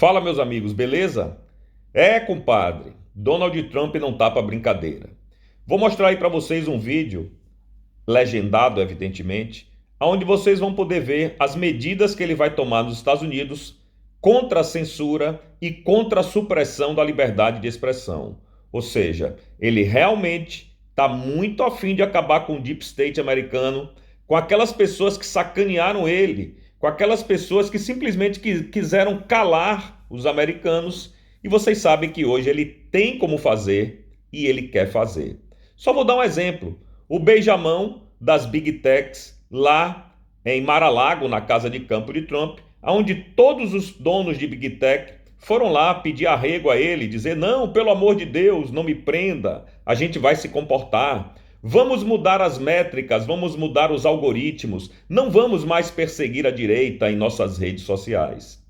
Fala, meus amigos, beleza? Compadre, Donald Trump não tá pra brincadeira. Vou mostrar aí pra vocês um vídeo, legendado evidentemente, onde vocês vão poder ver as medidas que ele vai tomar nos Estados Unidos contra a censura e contra a supressão da liberdade de expressão. Ou seja, ele realmente está muito afim de acabar com o deep state americano, com aquelas pessoas que sacanearam ele, com aquelas pessoas que simplesmente quiseram calar os americanos, e vocês sabem que hoje ele tem como fazer e ele quer fazer. Só vou dar um exemplo: o beijamão das Big Techs lá em Mar-a-Lago, na casa de campo de Trump, onde todos os donos de Big Tech foram lá pedir arrego a ele, dizer: não, pelo amor de Deus, não me prenda, a gente vai se comportar. Vamos mudar as métricas, vamos mudar os algoritmos, não vamos mais perseguir a direita em nossas redes sociais.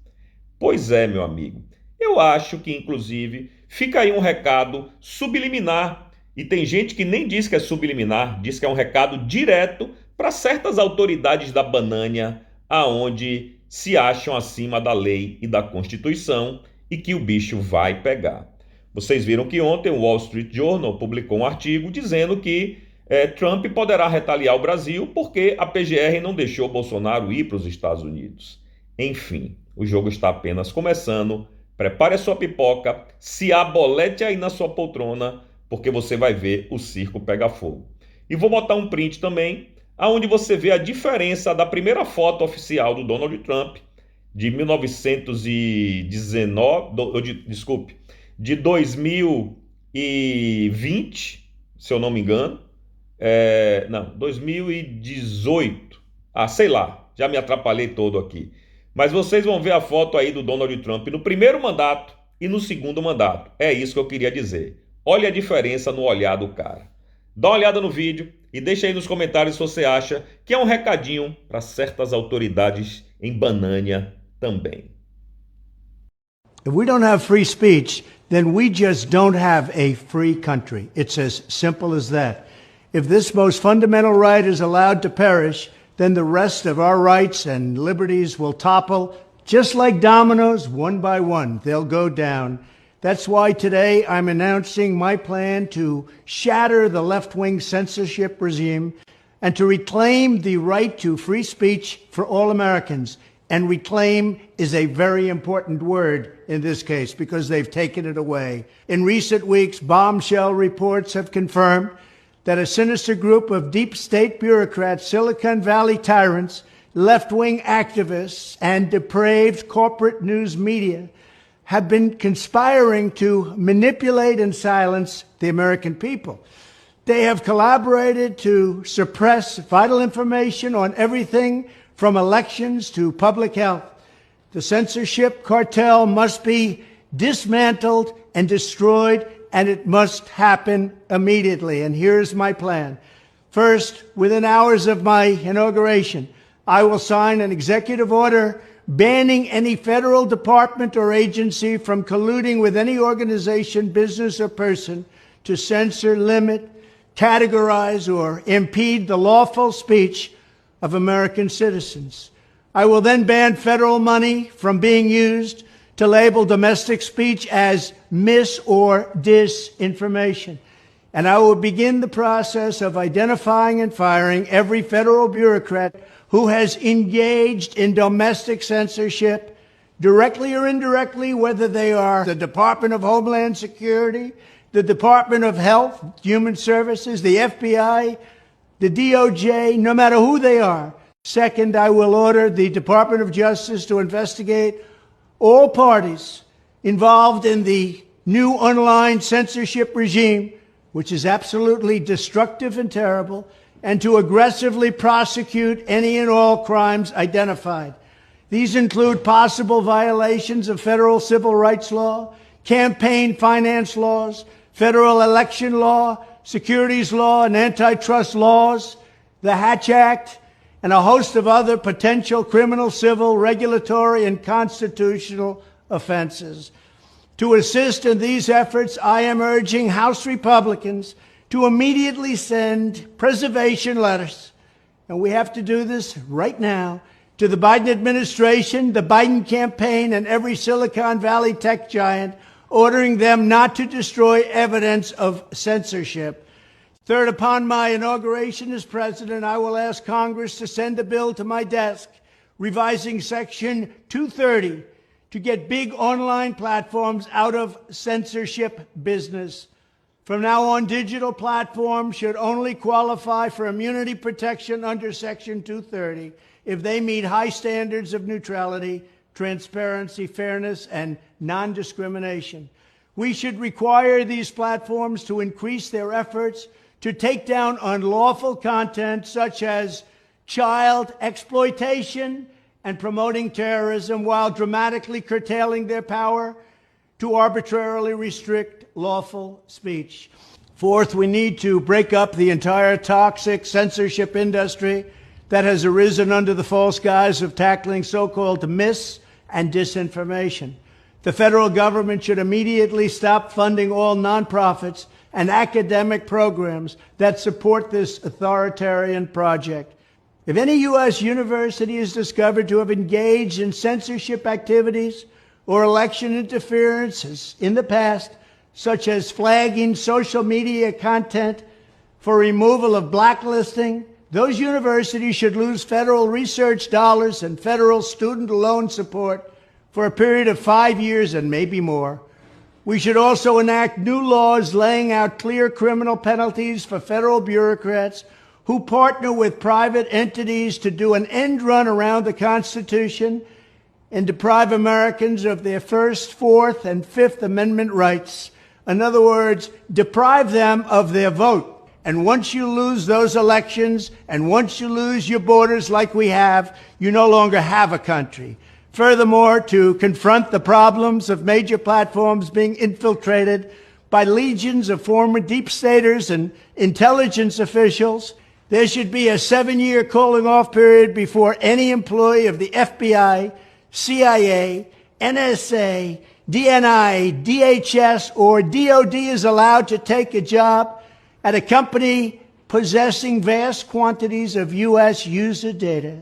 Pois é, meu amigo, eu acho que, inclusive, fica aí um recado subliminar, e tem gente que nem diz que é subliminar, diz que é um recado direto para certas autoridades da banânia, aonde se acham acima da lei e da Constituição e que o bicho vai pegar. Vocês viram que ontem o Wall Street Journal publicou um artigo dizendo que Trump poderá retaliar o Brasil porque a PGR não deixou Bolsonaro ir para os Estados Unidos. Enfim, o jogo está apenas começando. Prepare a sua pipoca, se abolete aí na sua poltrona, porque você vai ver o circo pegar fogo. E vou botar um print também, onde você vê a diferença da primeira foto oficial do Donald Trump, de 2020, se eu não me engano, 2018, sei lá, já me atrapalhei todo aqui. Mas vocês vão ver a foto aí do Donald Trump no primeiro mandato e no segundo mandato. É isso que eu queria dizer. Olha a diferença no olhar do cara. Dá uma olhada no vídeo e deixa aí nos comentários se você acha que é um recadinho para certas autoridades em Banânia também. If we don't have free speech, then we just don't have a free country. It's as simple as that. If this most fundamental right is allowed to perish, then the rest of our rights and liberties will topple, just like dominoes, one by one. They'll go down. That's why today I'm announcing my plan to shatter the left-wing censorship regime and to reclaim the right to free speech for all Americans. And reclaim is a very important word in this case because they've taken it away. In recent weeks, bombshell reports have confirmed that a sinister group of deep state bureaucrats, Silicon Valley tyrants, left-wing activists, and depraved corporate news media have been conspiring to manipulate and silence the American people. They have collaborated to suppress vital information on everything from elections to public health. The censorship cartel must be dismantled and destroyed, and it must happen immediately. And here's my plan. First, within hours of my inauguration, I will sign an executive order banning any federal department or agency from colluding with any organization, business, or person to censor, limit, categorize, or impede the lawful speech of American citizens. I will then ban federal money from being used to label domestic speech as mis- or disinformation. And I will begin the process of identifying and firing every federal bureaucrat who has engaged in domestic censorship, directly or indirectly, whether they are the Department of Homeland Security, the Department of Health, Human Services, the FBI, the DOJ, no matter who they are. Second, I will order the Department of Justice to investigate all parties involved in the new online censorship regime, which is absolutely destructive and terrible, and to aggressively prosecute any and all crimes identified. These include possible violations of federal civil rights law, campaign finance laws, federal election law, securities law, and antitrust laws, the Hatch Act, and a host of other potential criminal, civil, regulatory, and constitutional offenses. To assist in these efforts, I am urging House Republicans to immediately send preservation letters, and we have to do this right now, to the Biden administration, the Biden campaign, and every Silicon Valley tech giant, ordering them not to destroy evidence of censorship. Third, upon my inauguration as president, I will ask Congress to send a bill to my desk revising Section 230 to get big online platforms out of censorship business. From now on, digital platforms should only qualify for immunity protection under Section 230 if they meet high standards of neutrality, transparency, fairness, and non-discrimination. We should require these platforms to increase their efforts to take down unlawful content such as child exploitation and promoting terrorism, while dramatically curtailing their power to arbitrarily restrict lawful speech. Fourth, we need to break up the entire toxic censorship industry that has arisen under the false guise of tackling so-called mis- and disinformation. The federal government should immediately stop funding all nonprofits and academic programs that support this authoritarian project. If any U.S. university is discovered to have engaged in censorship activities or election interference in the past, such as flagging social media content for removal of blacklisting, those universities should lose federal research dollars and federal student loan support for a period of 5 years and maybe more. We should also enact new laws laying out clear criminal penalties for federal bureaucrats who partner with private entities to do an end run around the Constitution and deprive Americans of their First, Fourth, and Fifth Amendment rights. In other words, deprive them of their vote. And once you lose those elections, and once you lose your borders like we have, you no longer have a country. Furthermore, to confront the problems of major platforms being infiltrated by legions of former deep staters and intelligence officials, there should be a 7-year cooling-off period before any employee of the FBI, CIA, NSA, DNI, DHS, or DOD is allowed to take a job at a company possessing vast quantities of U.S. user data.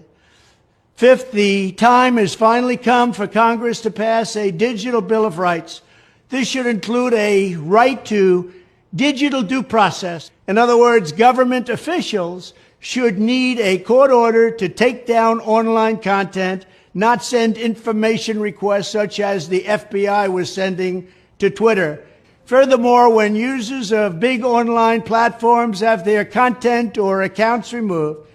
Fifth, the time has finally come for Congress to pass a digital Bill of Rights. This should include a right to digital due process. In other words, government officials should need a court order to take down online content, not send information requests such as the FBI was sending to Twitter. Furthermore, when users of big online platforms have their content or accounts removed,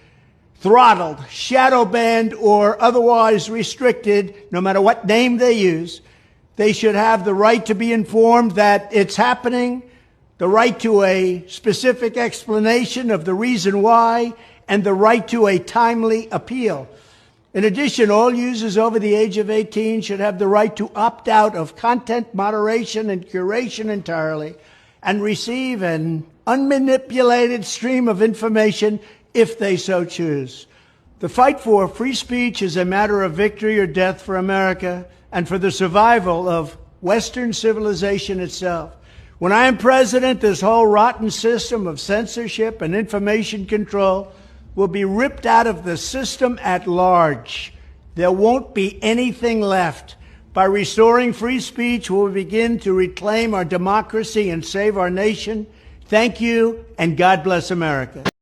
throttled, shadow banned, or otherwise restricted, no matter what name they use, they should have the right to be informed that it's happening, the right to a specific explanation of the reason why, and the right to a timely appeal. In addition, all users over the age of 18 should have the right to opt out of content moderation and curation entirely and receive an unmanipulated stream of information if they so choose. The fight for free speech is a matter of victory or death for America and for the survival of Western civilization itself. When I am president, this whole rotten system of censorship and information control will be ripped out of the system at large. There won't be anything left. By restoring free speech, we'll begin to reclaim our democracy and save our nation. Thank you, and God bless America.